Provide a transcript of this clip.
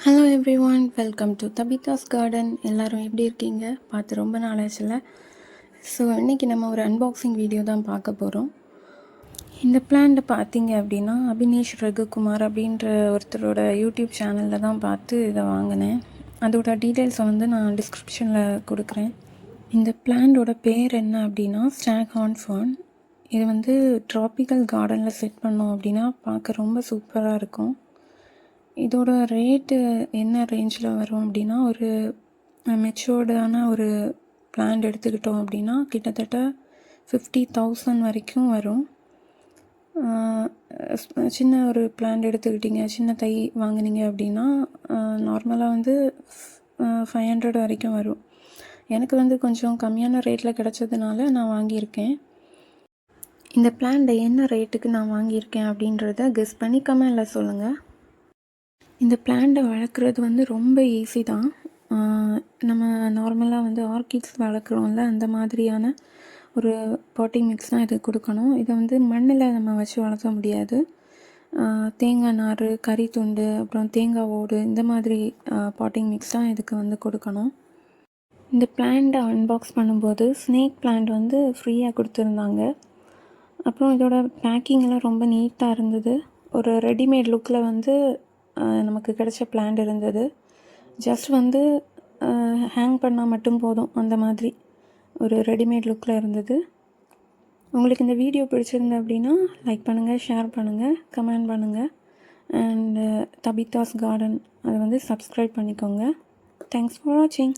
Hello everyone, welcome to Tabitha's garden. எல்லோரும் எப்படி இருக்கீங்க? பார்த்து ரொம்ப நாள் ஆச்சுல. ஸோ இன்றைக்கி நம்ம ஒரு அன்பாக்சிங் வீடியோ தான் பார்க்க போகிறோம். இந்த பிளான்ட்டை பார்த்தீங்க அப்படின்னா அபினேஷ் ரகுகுமார் அப்படின்ற ஒருத்தரோட யூடியூப் சேனலில் தான் பார்த்து இதை வாங்கினேன். அதோட டீட்டெயில்ஸை வந்து நான் டிஸ்கிரிப்ஷனில் கொடுக்குறேன். இந்த பிளான்ட்டோட பேர் என்ன அப்படின்னா ஸ்டாக்ஹார்ன் ஃபர்ன். இது வந்து ட்ராபிக்கல் கார்டனில் செட் பண்ணோம் அப்படின்னா பார்க்க ரொம்ப சூப்பராக இருக்கும். இதோட ரேட்டு என்ன ரேஞ்சில் வரும் அப்படின்னா, ஒரு மெச்சூர்டான ஒரு பிளான்ட் எடுத்துக்கிட்டோம் அப்படின்னா கிட்டத்தட்ட 50,000 வரைக்கும் வரும். சின்ன ஒரு பிளான்ட் எடுத்துக்கிட்டிங்க, சின்ன தை வாங்கினீங்க அப்படின்னா நார்மலாக வந்து 500 வரைக்கும் வரும். எனக்கு வந்து கொஞ்சம் கம்மியான ரேட்டில் கிடச்சதுனால நான் வாங்கியிருக்கேன். இந்த பிளான்ட்டை என்ன ரேட்டுக்கு நான் வாங்கியிருக்கேன் அப்படின்றத கெஸ் பண்ணி கமெண்டில் சொல்லுங்கள். இந்த பிளான்ட்டை வளர்க்குறது வந்து ரொம்ப ஈஸி தான். நம்ம நார்மலாக வந்து ஆர்கிட்ஸ் வளர்க்குறோம்ல, அந்த மாதிரியான ஒரு பாட்டிங் மிக்ஸ் தான் இது கொடுக்கணும். இதை வந்து மண்ணில் நம்ம வச்சு வளர்க்க முடியாது. தேங்காய் நார், கறி துண்டு, அப்புறம் தேங்காய் ஓடு, இந்த மாதிரி பாட்டிங் மிக்ஸ் தான் இதுக்கு வந்து கொடுக்கணும். இந்த பிளான்ட்டை அன்பாக்ஸ் பண்ணும்போது ஸ்னேக் பிளான்ட் வந்து ஃப்ரீயாக கொடுத்துருந்தாங்க. அப்புறம் இதோட பேக்கிங்லாம் ரொம்ப நீட்டாக இருந்தது. ஒரு ரெடிமேட் லுக்கில் வந்து நமக்கு கிடைச்ச பிளான்ட் இருந்தது. ஜஸ்ட் வந்து ஹேங் பண்ணால் மட்டும் போதும், அந்த மாதிரி ஒரு ரெடிமேட் லுக்கில் இருந்தது. உங்களுக்கு இந்த வீடியோ பிடிச்சிருந்து அப்படின்னா லைக் பண்ணுங்கள், ஷேர் பண்ணுங்கள், கமெண்ட் பண்ணுங்கள். அண்டு தபிதாஸ் கார்டன் அதை வந்து சப்ஸ்கிரைப் பண்ணிக்கோங்க. தேங்க்ஸ் ஃபார் வாட்சிங்.